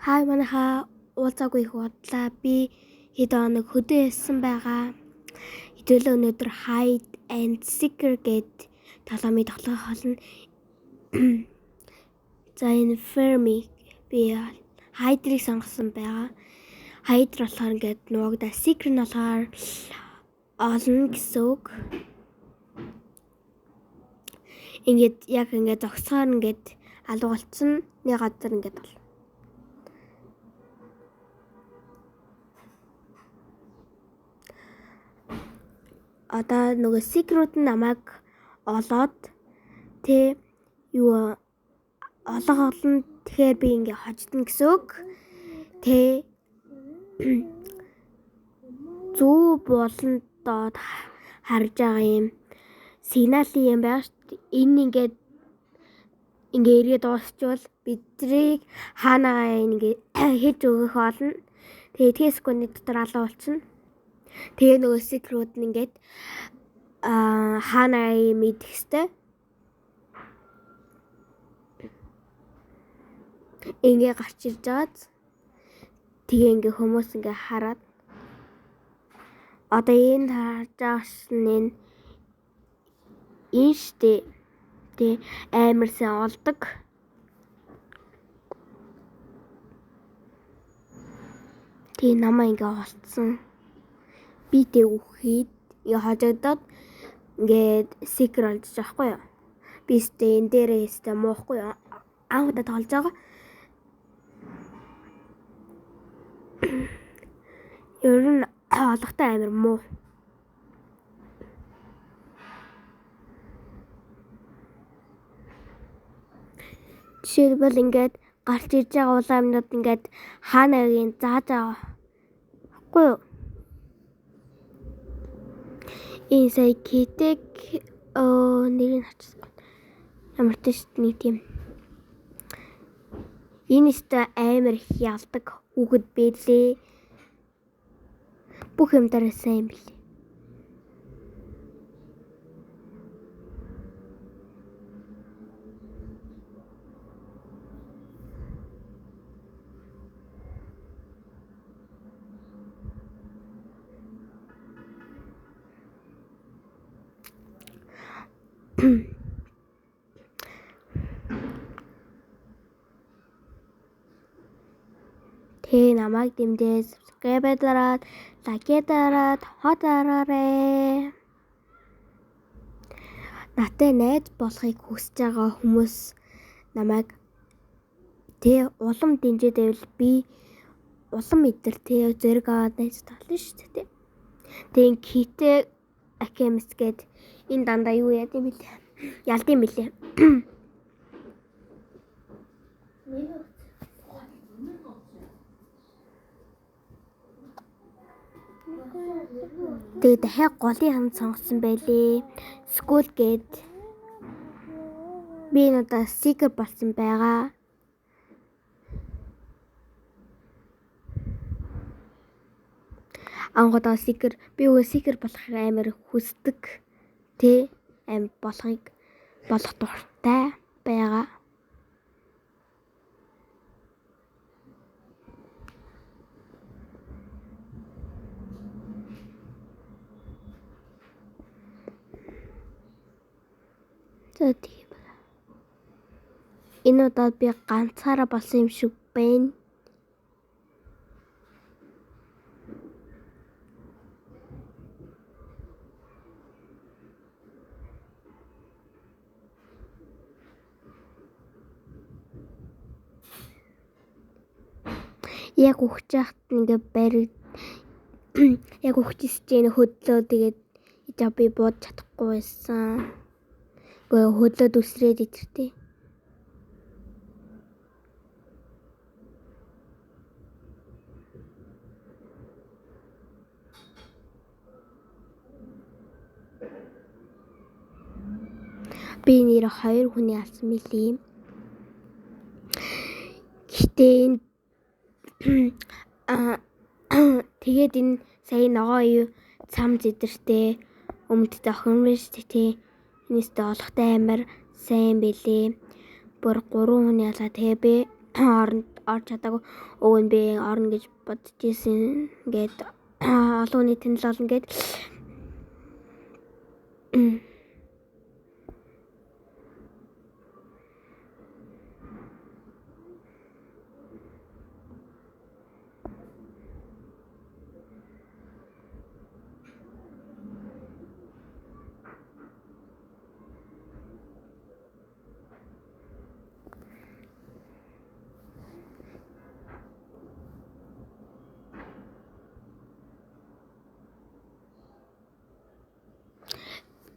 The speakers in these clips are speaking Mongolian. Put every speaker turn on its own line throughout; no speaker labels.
Хай манайхаа уулзаагүй их бодлаа. Би хэд хоног хөдөө яссан байгаа. Хэдүүлээ өнөөдөр Hide and Seeker гэд тоглоомыг тоглох болно. За энэ Fermi би Hide-ыг сонгосон байгаа. Hide болохоор ингээд нуугдаа, Seeker нь болохоор олно гэсэн үг. Ингээд яг ингээд зогсоор ингээд алгуулсан нэг газар ингээд бол. Одоо нөгөө Seeker-ууд нь намайг олоод юу олгоолно. Тэгэхээр би ингээ хождно гэсэн үг. Зүү болон доод харж байгаа юм сигналын юм байгаа шүү дээ. Энэ ингээ ирээд дуусчвал бидрийг хаанагаа ингээ хийж өгөх болно. Тэгээ секундын дотор алга болчихно. Тэгээ нөгөө Seeker-ууд нь ингээд хаанаа мэдэх хэвээр ингээ гарч ирж байгааз тэгээ ингээ хүмүүс ингээ хараад одоо энэ харж байгаасныг энэ штэ тэгээ амарсан олдог. Тэгээ намаа ингээ олцсон. Би үхээд хожигдоод ингээд Seeker олж байхгүй юу? Би сте энэ дээрээ сте муухгүй юу? Аавда тоглож байгаа. Ер нь олохтой амар муу. Жишээлбэл ингээд гарч ирж байгаа улаамнууд ингээд хаанагийн зааж байгаа. Баггүй юу? Энэ сая китэг нэрийг хачсан. Ямар ч нэг тийм. Энэ өстө амар их ялдаг үгэд бэлээ. Бүх юм дараа сайн билээ. Тэгээ намайг дэмдээ subscribe дараад, like дараад, дараарай. Натай найз болохыг хүсэж байгаа хүмүүс намайг улам дэмжиж байвал би улам мэдэр зэрэг аваад найз тоглоно шүү дээ. Тэгээ китэ акемс гээд энэ дандаа юу яа гэм бэлээ. Ялдсан бэлээ. Тэгээ дахиад голын ханд сонгосон байлээ. School гээд би надаа Seeker болсон байгаа. Ангуудаа Seeker би Seeker болох амар хүсдэг. Амар болох дуртай байгаа. За тийм. Энэ удаад би ганцаараа болсон юм шиг байна. Яг ухаж яхад ингээ бариг яг ухажс чинь хөдлөө тэгээд би бууд чадахгүй байсан. Гэхдээ хөдлөөд үсрээд идэртэй. Би нэр 2 хүний алсан мэлий. Гэтэ тэгээд энэ сая ногоо юу цам зэдэртэй өмд охин биш тий. Энэстэй олохтой амар сайн бэлээ. Бүр 3 хүний алгаа тэгээ би хооронд орж чадаагүй. Уг нь би орно гэж бодож ирсэн. Ингээд олон хүний танил олон гээд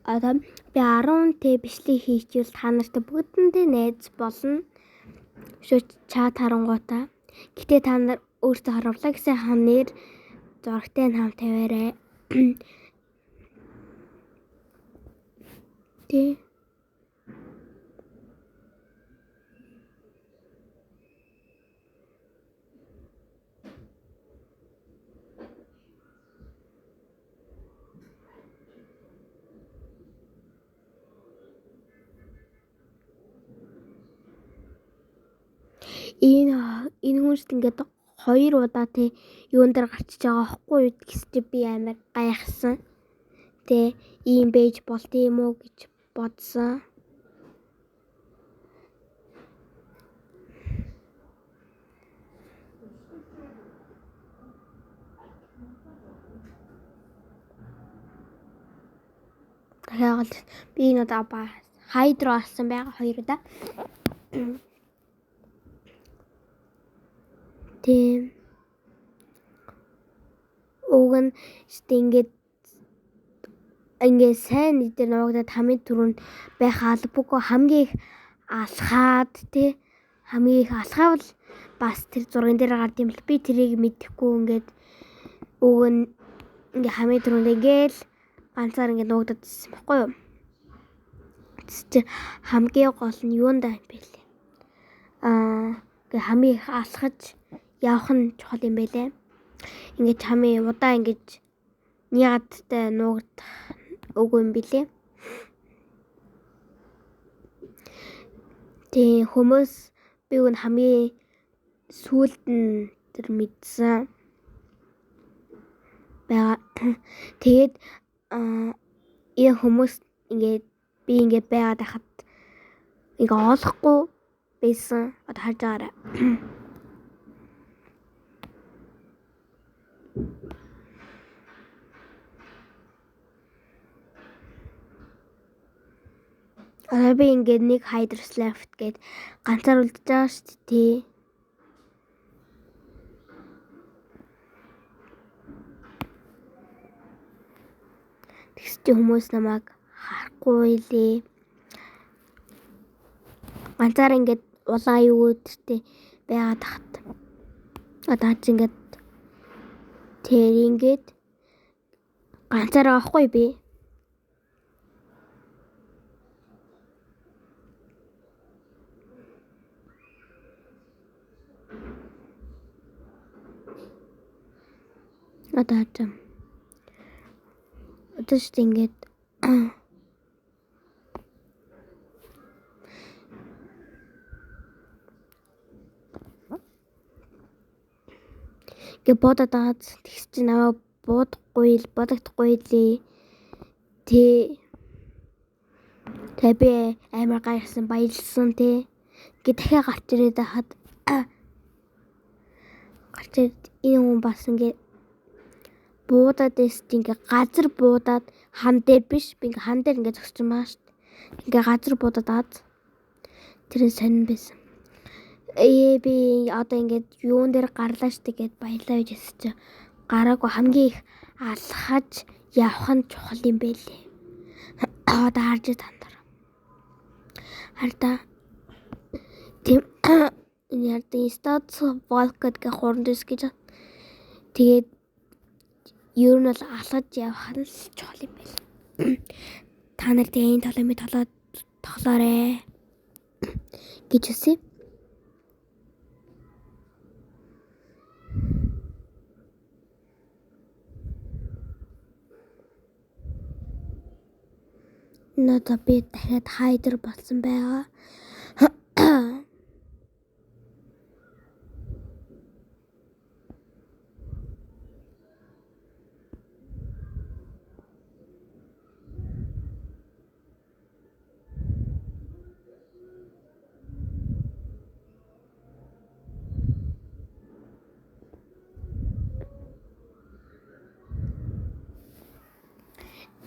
одоо би 10 тэ бичлэг хийчихвэл та нартай бүгдэндээ найз болно. Шүүж чат харангуйтаа. Гэтэ та нар өөртөө харууллаа гэсэн хамнаар зурагтай нам тавиарай. Тэ. Энэ хүнс ингээд 2 удаа тэ юун дээр гарчиж байгаа байхгүй юу гэсэн чи би амар гайхсан. Тэ ийм байж болт юм уу гэж бодсон. Тэгэхээр би энэ удаа хайд руу алсан байгаа 2 удаа. Тийм. Уг нь ингээд сайн нэг дээр нуугдаад хамгийн түрүүнд байх албагүй хамгийн их алхаад тий хамгийн их алхаавал бас тэр зурган дээр гард юм л би тэрийг мэдэхгүй ингээд уг нь ингээ хамгийн түрүүнд ингээл ганцаар ингээ нуугдаад ирсэн байхгүй юу? Чи хамгийн гол нь юундаа юм бэ лээ? Ингээ хамгийн их алхаж явах нь чухал юм байлээ. Ингээд хамгийн удаа ингэж ниадтай нуугдах үгүй юм билээ. Тэгээ хүмүүс би үн хамгийн сүүлд нь тэр мэдсэн байгаа. Тэгээд энэ хүмүүс ингээд би ингээд байгаад хахад ингээ олохгүй байсан. Одоо харж байгаарай. Одоо би ингээд нэг hiders left гээд ганцаар үлдэж байгаа шүү дээ. Тэгс чи хүмүүс намайг харахгүй лээ. Ганцаар ингээд улаан юудтэй байгаад хат. Одоо ч ингээд тэр ингээд ганцаар авахгүй би. Одоо ч ингээд бодоод байгаа тэгс чи намайг бодохдохгүй лээ. Тэ би амар гайхсан баярлсан тэ. Гэ дахиад гарч ирээд хахад гарч ирээд энэ хүн бас ингээд буудаад эсч ингээ газар буудаад хан дээр биш би ингээ хан дээр ингээ зогсож байгаа шүү дээ. Ингээ газар буудаад аад тэрэн сонин байсан. Би одоо ингээ юун дээр гарлаа шүү дээ гэд баялаа гэж хэлсэн чи гараагүй хамгийн их алхаж явах нь чухал юм байлээ. Одоо харж тандаа. Харта тийм энэ ярдын статус волк гэдэг хуран дэс гэж тэгээд ер нь бол алхаж явах нь чухал юм байна. Та нар тэгээ энэ толомыг тоглоорой гэж үсэ. Надаа би дахиад хайдер болсон байгаа.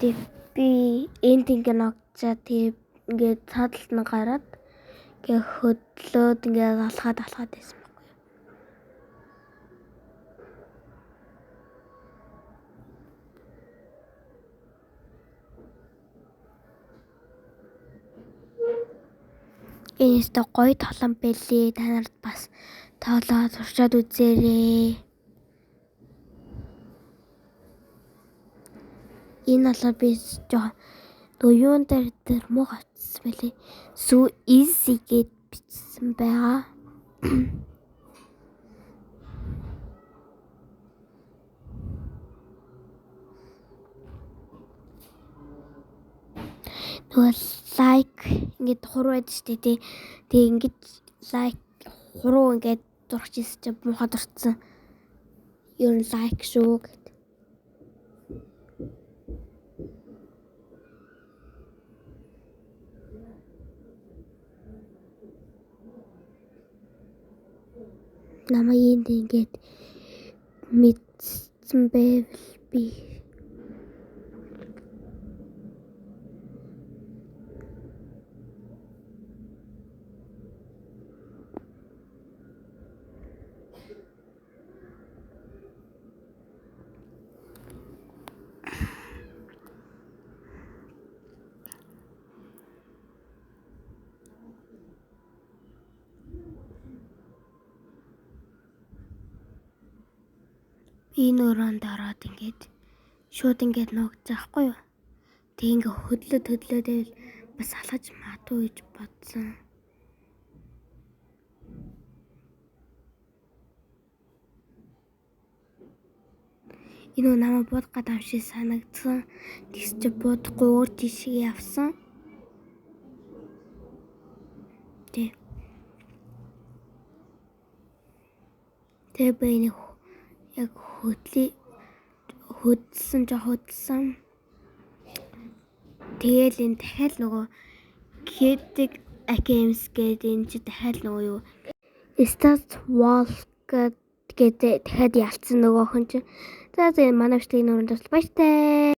тэг би эндинг ногцоо тэг ингээд цаадалт нь гараад ингээд хөдлөөд ингээд алхаад байсан байхгүй юу. Энэс гоё тоглоом байлээ. Та нарт бас тоглоод туршаад үзээрэй. Энэ болоо би жоохон юун дээр муу хавцсан байлээ. So easy гэд бичсэн байгаа. Нөгөө лайк ингээд хуруу байдаг шүү дээ. Тэгээ ингээд лайк хуруу ингээд дурч ирсэн чинь муухай дурцсан. Ер нь лайк шүү гэд. Намайг энд ингээд мэдсэн байвал би энэ өрөөнд ороод ингээд шууд ингээд нуугцаахгүй юу. Тэг ингээд хөдлөөд бас алхаж магадгүй гэж бодсон. Энэ намайг буудгаад амшиг санагдсан. Тэгс чи буудахгүй өөр тийшээ явсан. Тэг би нэг яг хөдөлсөн. Тэгэл энэ дахиад нөгөө Kinetic Games гэдэг энэ чи дахиад нөгөө юу Start Walk гэдэг дахиад ялцсан нөгөөх нь чи. За манай бичлэгийн өрөөнд бас баяртай.